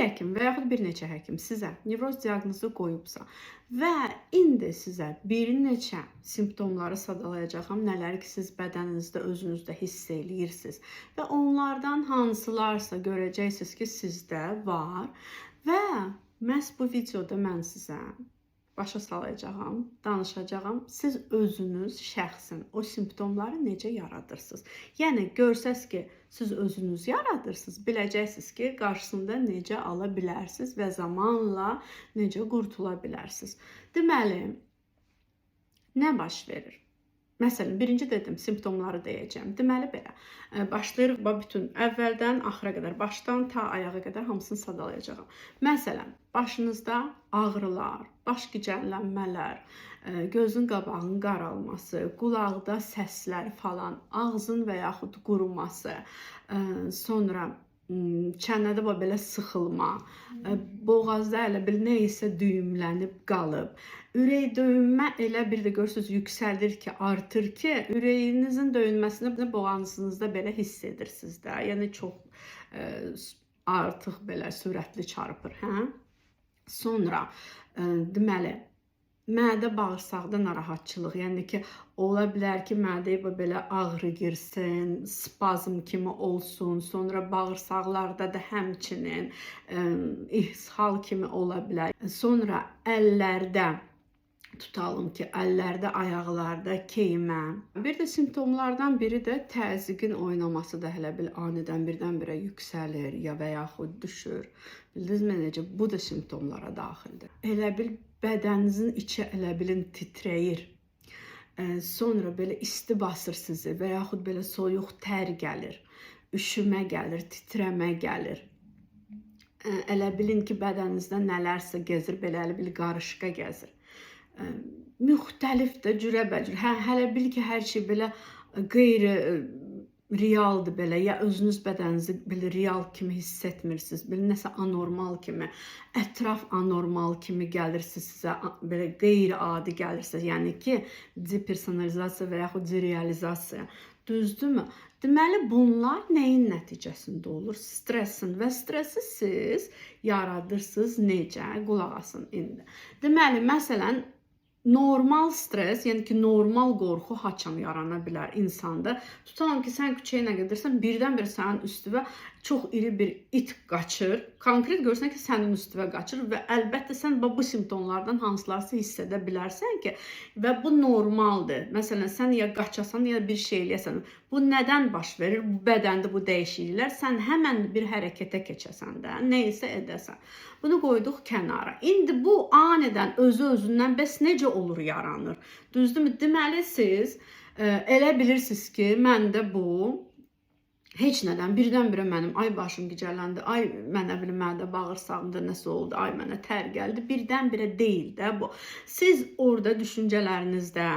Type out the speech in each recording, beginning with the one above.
həkim və yaxud bir neçə həkim sizə nevroz diaqnozu qoyubsa və indi sizə bir neçə simptomları sadalayacağam, nələri ki siz bədəninizdə, özünüzdə hiss eləyirsiniz və onlardan hansılarsa görəcəksiniz ki sizdə var və məhz bu videoda mən sizə başa salacağam, danışacağam. Siz özünüz şəxsin o simptomları necə yaradırsınız? Yəni görsəz ki, siz özünüz yaradırsınız, biləcəksiniz ki, qarşısında necə ala bilərsiniz və zamanla necə qurtula bilərsiniz. Deməli, nə baş verir? Məsələn, birinci dedim, simptomları deyəcəm. Deməli belə, başlayırıq bütün əvvəldən axıra qədər, başdan ta ayağa qədər hamısını sadalayacağam. Məsələn, başınızda ağrılar, baş gicəllənmələr, gözün qabağının qaralması, qulaqda səslər falan, ağzın və yaxud quruması, sonra çənədə belə sıxılma, boğazda elə bil nə isə düyümlənib qalıb, ürək döyünmə elə bir də görürsünüz yüksəlir ki, artır ki, ürəyinizin döyünməsini boğazınızda belə hiss edirsiniz də. Yəni çox artıq belə sürətli çarpır, hə? Sonra deməli mədə bağırsaqda narahatçılıq, yəni ki, ola bilər ki, mədəyə belə ağrı girsin, spazm kimi olsun, sonra bağırsaqlarda da həmçinin ishal kimi ola bilər. Sonra əllərdə tutalım ki, əllərdə, ayaqlarda keymə. Bir də simptomlardan biri də təzyiqin oynaması da elə bil anidən birdən-birə yüksəlir ya və yaxud düşür. Bildinizmi necə? Bu da simptomlara daxildir. Elə bil bədəninizin içi elə bilin titrəyir. Sonra belə isti basır sizi və yaxud belə soyuq tər gəlir, üşümə gəlir, titrəmə gəlir. Elə bilin ki, bədəninizdə nələrsə gəzir, belə elə bil qarışqa gəzir. Müxtəlif də cürəbəcür. Hələ bil ki, hər şey belə qeyri-realdır belə, ya özünüz bədəninizi belə real kimi hiss etmirsiniz, belə nəsə anormal kimi, ətraf anormal kimi gəlirsiniz sizə, belə qeyri-adi gəlirsiniz, yəni ki, depersonalizasiya və yaxud derealizasiya. Düzdürmü? Deməli, bunlar nəyin nəticəsində olur? Stressin və stresi siz yaradırsınız necə? Qulaq asın indi. Deməli, məsələn, normal stres, yəni ki, normal qorxu haçan yarana bilər insanda. Tutalım ki, sən küçəyə nə gedirsən, birdən-birə sənin üstüvə çox iri bir it qaçır. Konkret görürsən ki, sənin üstüvə qaçır və əlbəttə sən bu simptomlardan hansılarsa hiss edə bilərsən ki, və bu normaldır. Məsələn, sən ya qaçasan, ya bir şey eləyəsən. Bu nədən baş verir? Bu bədəndə bu dəyişikliklər. Sən həmən bir hərəkətə keçəsən də, nə isə edəsən. Bunu qoyduq kənara. İndi bu anidən özü-özündən bəs necə olur, yaranır? Düzdürmü? Deməli, siz elə bilirsiniz ki, məndə bu heç nədən birdən-birə mənim ay başım gicəlləndi, ay mənə bir mədə bağırsağımda nəsə oldu, ay mənə tər gəldi. Birdən-birə deyil də bu. Siz orada düşüncələrinizdə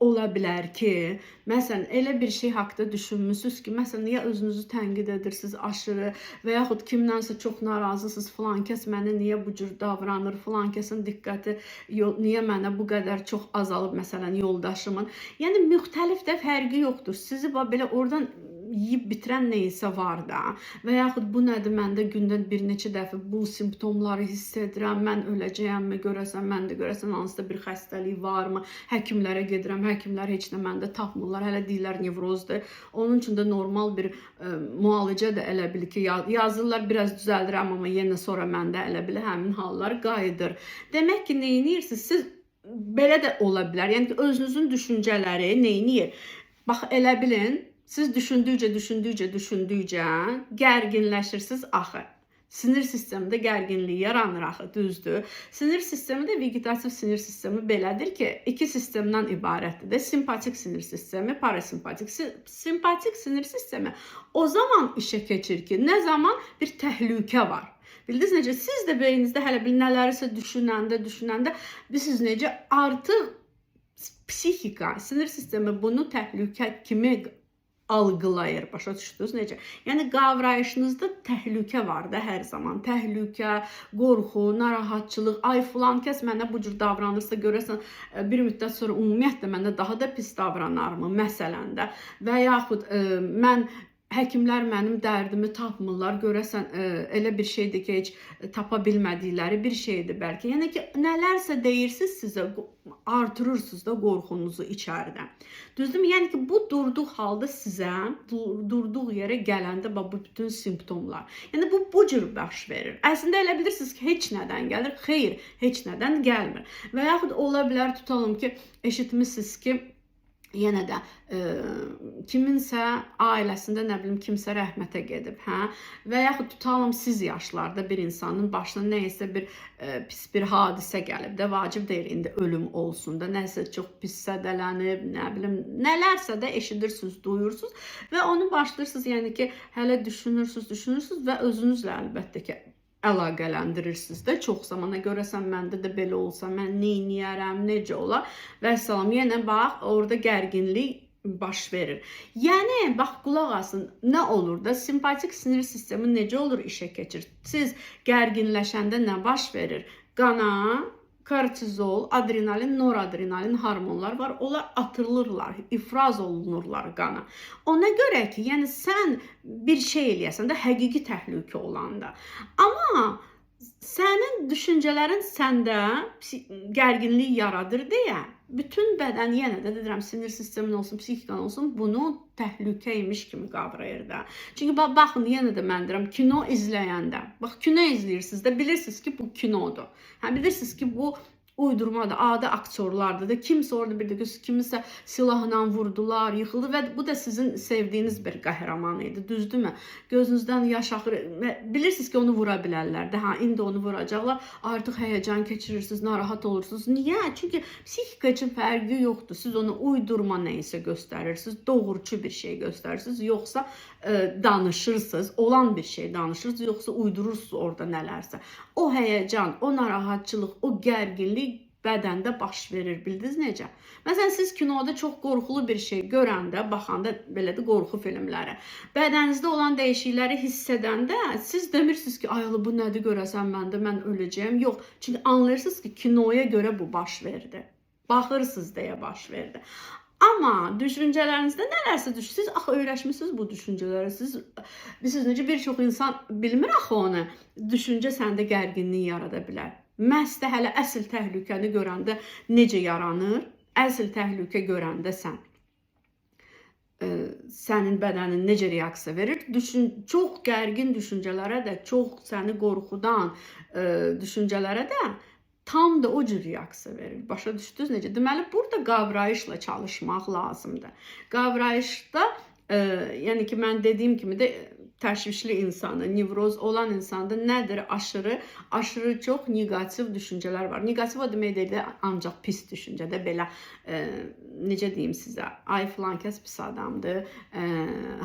ola bilər ki, məsələn, elə bir şey haqqında düşünmüsünüz ki, məsələn, ya özünüzü tənqid edirsiniz aşırı və yaxud kimdənsə çox narazısınız, filan kəs mənə niyə bu cür davranır, filan kəsin diqqəti niyə mənə bu qədər çox azalıb, məsələn, yoldaşımın. Yəni, müxtəlif də fərqi yoxdur. Sizi belə oradan yiyib bitirən neysə var da və yaxud bu nədir, məndə gündə bir neçə dəfə bu simptomları hiss edirəm, mən öləcəyəmmi, görəsən, məndə görəsən hansıda bir xəstəlik varmı, həkimlərə gedirəm, həkimlər heç nə məndə tapmırlar, hələ deyirlər nevrozdur. Onun üçün də normal bir müalicə də elə bil ki, yazırlar, biraz düzəldirəm, amma yenə sonra məndə elə bil həmin hallar qayıdır. Demək ki, neyinirsiniz? Siz belə də ola bilər, yəni ki, özünüzün düşüncələri neyiniyir? Bax, elə bilin, siz düşündükcə gərginləşirsiniz axı. Sinir sistemində gərginlik yaranır axı, düzdür. Sinir sistemi də vegetativ sinir sistemi belədir ki, iki sistemdən ibarətdir. Simpatik sinir sistemi, parasimpatik. Simpatik sinir sistemi o zaman işə keçir ki, nə zaman bir təhlükə var. Bildiniz necə? Siz də beyninizdə hələ bir nələrisə düşünəndə, siz necə artıq psixika, sinir sistemi bunu təhlükə kimi algılayır, başa düşdünüz necə? Yəni, qavrayışınızda təhlükə var da hər zaman. Təhlükə, qorxu, narahatçılıq, ay filan kəs mənə bu cür davranırsa görəsən, bir müddət sonra ümumiyyətlə mənə daha da pis davranarmı, məsələn də. Və yaxud mən həkimlər mənim dərdimi tapmırlar, görəsən elə bir şeydir ki, heç tapa bilmədikləri bir şeydir bəlkə. Yəni ki, nələrsə deyirsiz sizə, artırırsınız da qorxunuzu içəridə. Düzdürmü? Yəni ki, bu durduğu halda sizə, durduğu yerə gələndə bu bütün simptomlar. Yəni bu cür baş verir. Əslində elə bilirsiniz ki, heç nədən gəlir. Xeyr, heç nədən gəlmir. Və yaxud ola bilər, tutalım ki, eşitmisiniz ki, yenə də kiminsə ailəsində nə bilim kimsə rəhmətə gedib, hə? Və yaxud tutalım siz yaşlarda bir insanın başına nəyəsə bir pis bir hadisə gəlib də, vacib deyil indi ölüm olsun da, nəsə çox pis zədələnib, nə bilim nələrsə də eşidirsiniz, duyursunuz və onu başlayırsınız, yəni ki, hələ düşünürsünüz və özünüzlə əlbəttə ki əlaqələndirirsiniz də çox zamana. Görəsən məndə də belə olsa mən neyniyərəm, necə olar və salam. Yenə bax orada gərginlik baş verir. Yəni bax qulaq asın, nə olur da simpatik sinir sistemi necə olur işə keçir? Siz gərginləşəndə nə baş verir? Qana kortizol, adrenalin, noradrenalin hormonlar var. Onlar atılırlar, ifraz olunurlar qana. Ona görə ki, yəni sən bir şey eləyəsən də həqiqi təhlükə olanda. Amma sənin düşüncələrin səndə gərginlik yaradır deyə bütün bədən, yenə də deyirəm, sinir sistemin olsun, psixikan olsun, bunu təhlükə imiş kimi qavrayır da. Çünki baxın, yenə də mən deyirəm, kino izləyəndə, bax kino izləyirsiniz də, bilirsiniz ki, bu kinodur. Hə, bilirsiniz ki, bu uydurmadır, adi aktyorlardır da, kimsə orada bir də kimisə silahla vurdular, yıxıldı və bu da sizin sevdiyiniz bir qəhrəman idi, düzdürmü? Gözünüzdən yaş axır, bilirsiniz ki, onu vura bilərlər də, hə, indi onu vuracaqlar, artıq həyəcan keçirirsiniz, narahat olursunuz. Niyə? Çünki psixika üçün fərqi yoxdur, siz onu uydurma nəysə göstərirsiniz, doğrucu bir şey göstərirsiniz, yoxsa danışırsınız, olan bir şey danışırsınız, yoxsa uydurursunuz orada nələrsə. O həyəcan, o narahatçılıq, o gərginlik bədəndə baş verir, bildiniz necə? Məsələn, siz kinoda çox qorxulu bir şey görəndə, baxanda, belə də qorxu filmləri, bədəninizdə olan dəyişiklikləri hiss edəndə, siz demirsiniz ki, ay bu nədir görəsən məndə, mən öləcəyəm. Yox, çünki anlayırsınız ki, kinoya görə bu baş verdi. Baxırsınız deyə baş verdi. Amma düşüncələrinizdə nələrsə düşünürsünüz, axı öyrəşmişsiniz bu düşüncələri. Siz bilirsiniz necə bir çox insan bilmir axı onu. Düşüncə səndə gərginlik yarada bilər. Məhz də hələ əsl təhlükəni görəndə necə yaranır? Əsl təhlükə görəndə sənin bədənin necə reaksiya verir? Çox gərgin düşüncələrə də, çox səni qorxudan düşüncələrə də tam da o cür reaksiya verir. Başa düşdünüz necə? Deməli, burada qavrayışla çalışmaq lazımdır. Qavrayışda, yəni ki, mən dediyim kimi də təşvişli insanda, nevroz olan insanda nədir? Aşırı çox negativ düşüncələr var. Negativ o demək deyil də, ancaq pis düşüncədə belə, necə deyim sizə, ay filan kəs pis adamdır,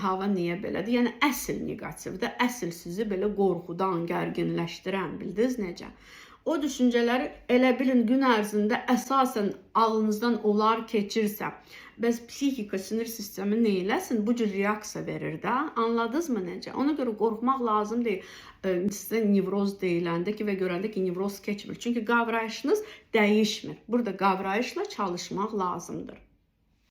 hava niyə belədir? Yəni, əsl negativdə, əsl sizi belə qorxudan, gərginləşdirən, bildiniz necə? O düşüncələri elə bilin gün ərzində əsasən ağlınızdan onlar keçirsə, bəs psixika, sinir sistemi neyləsin? Bu cür reaksiya verir də, anladınız mı necə? Ona görə qorxmaq lazım deyil. Sizə nevroz deyiləndə ki və görəndə ki, nevroz keçmir. Çünki qavrayışınız dəyişmir. Burada qavrayışla çalışmaq lazımdır.